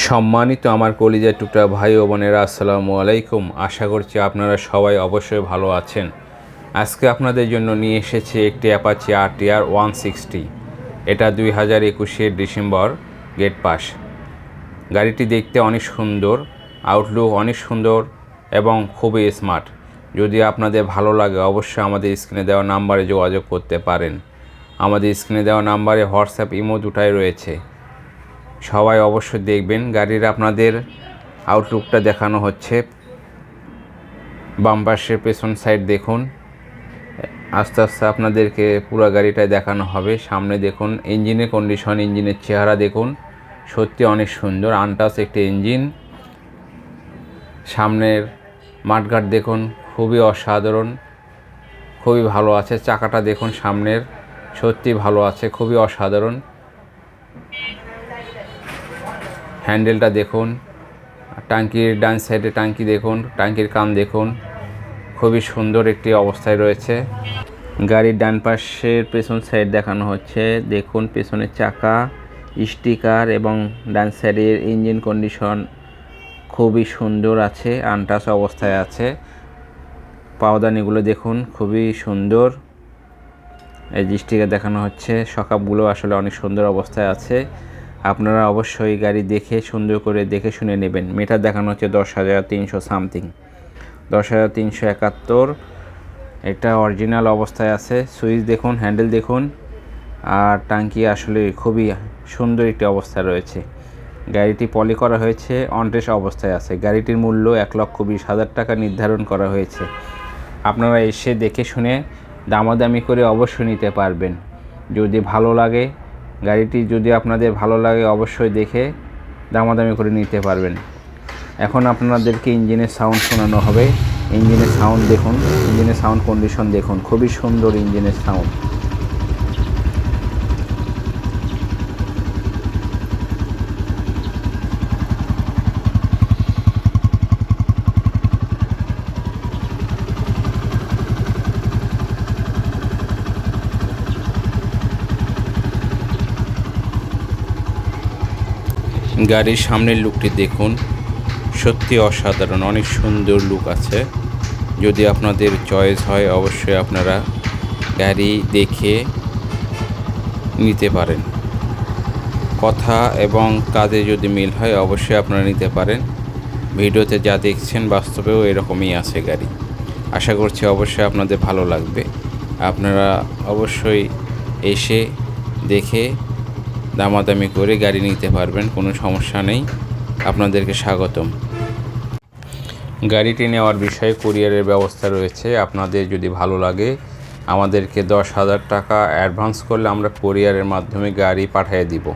সম্মানিত আমার কলিজার টুকরা ভাই ও বোনেরা, আসসালামু আলাইকুম। আশা করছি আপনারা সবাই অবশ্যই ভালো আছেন। আজকে আপনাদের জন্য নিয়ে এসেছি একটি অ্যাপাচি RTR 160। এটা 2021 ডিসেম্বর গেট পাস। গাড়িটি দেখতে অনেক সুন্দর, আউটলুক অনেক সুন্দর এবং খুবই স্মার্ট। যদি আপনাদের ভালো লাগে অবশ্যই আমাদের স্ক্রিনে দেওয়া নাম্বারে যোগাযোগ করতে পারেন। আমাদের স্ক্রিনে দেওয়া নাম্বারে হোয়াটসঅ্যাপ, ইমো দুটাই রয়েছে। সবাই অবশ্যই দেখবেন। গাড়ির আপনাদের আউটলুকটা দেখানো হচ্ছে। বাম পাশের পেছন সাইড দেখুন। আস্তে আস্তে আপনাদেরকে পুরো গাড়িটাই দেখানো হবে। সামনে দেখুন ইঞ্জিনের কন্ডিশন, ইঞ্জিনের চেহারা দেখুন, সত্যি অনেক সুন্দর, আনটাচ একটি ইঞ্জিন। সামনের মাঠগার্ড দেখুন, খুবই অসাধারণ, খুবই ভালো আছে। চাকাটা দেখুন সামনের, সত্যি ভালো আছে, খুবই অসাধারণ। হ্যান্ডেলটা দেখুন, টাঙ্কির ডান সাইডে টাঙ্কি দেখুন, টাঙ্কির কান দেখুন, খুবই সুন্দর একটি অবস্থায় রয়েছে। গাড়ির ডান পাশের পেছন সাইড দেখানো হচ্ছে। দেখুন পেছনের চাকা, স্টিকার এবং ডান সাইডের ইঞ্জিন কন্ডিশন খুবই সুন্দর আছে, আনটাচ অবস্থায় আছে। পাওদানিগুলো দেখুন, খুবই সুন্দর। এই যে স্টিকার দেখানো হচ্ছে, সকাপগুলো আসলে অনেক সুন্দর অবস্থায় আছে। আপনারা অবশ্যই গাড়ি দেখে সুন্দর করে দেখে শুনে নেবেন। মিটার দেখানো হচ্ছে 10,300 সামথিং, 10,371। এটা অরিজিনাল অবস্থায় আছে। সুইচ দেখুন, হ্যান্ডেল দেখুন, আর টাঙ্কি আসলে খুবই সুন্দর একটি অবস্থায় রয়েছে। গাড়িটি পলি করা হয়েছে, অনটেস্ট অবস্থায় আছে। গাড়িটির মূল্য 1,20,000 টাকা নির্ধারণ করা হয়েছে। আপনারা এসে দেখে শুনে দামাদামি করে অবশ্যই নিতে পারবেন। যদি ভালো লাগে গাড়িটি, যদি আপনাদের ভালো লাগে অবশ্যই দেখে দামাদামি করে নিতে পারবেন। এখন আপনাদেরকে ইঞ্জিনের সাউন্ড শোনানো হবে। ইঞ্জিনের সাউন্ড দেখুন, ইঞ্জিনের সাউন্ড কন্ডিশন দেখুন, খুবই সুন্দর ইঞ্জিনের সাউন্ড। গাড়ির সামনের লুকটি দেখুন, সত্যি অসাধারণ, অনেক সুন্দর লুক আছে। যদি আপনাদের চয়েস হয় অবশ্যই আপনারা গাড়ি দেখে নিতে পারেন। কথা এবং কাজে যদি মিল হয় অবশ্যই আপনারা নিতে পারেন। ভিডিওতে যা দেখছেন বাস্তবেও এরকমই আছে গাড়ি। আশা করছি অবশ্যই আপনাদের ভালো লাগবে। আপনারা অবশ্যই এসে দেখে দামাদামি করে গাড়ি নিতে পারবেন, কোনো সমস্যা নেই। আপনাদেরকে স্বাগতম। গাড়িটি নেওয়ার বিষয়ে কুরিয়ারের ব্যবস্থা রয়েছে। আপনাদের যদি ভালো লাগে আমাদেরকে 10,000 টাকা অ্যাডভান্স করলে আমরা কুরিয়ারের মাধ্যমে গাড়ি পাঠিয়ে দিব।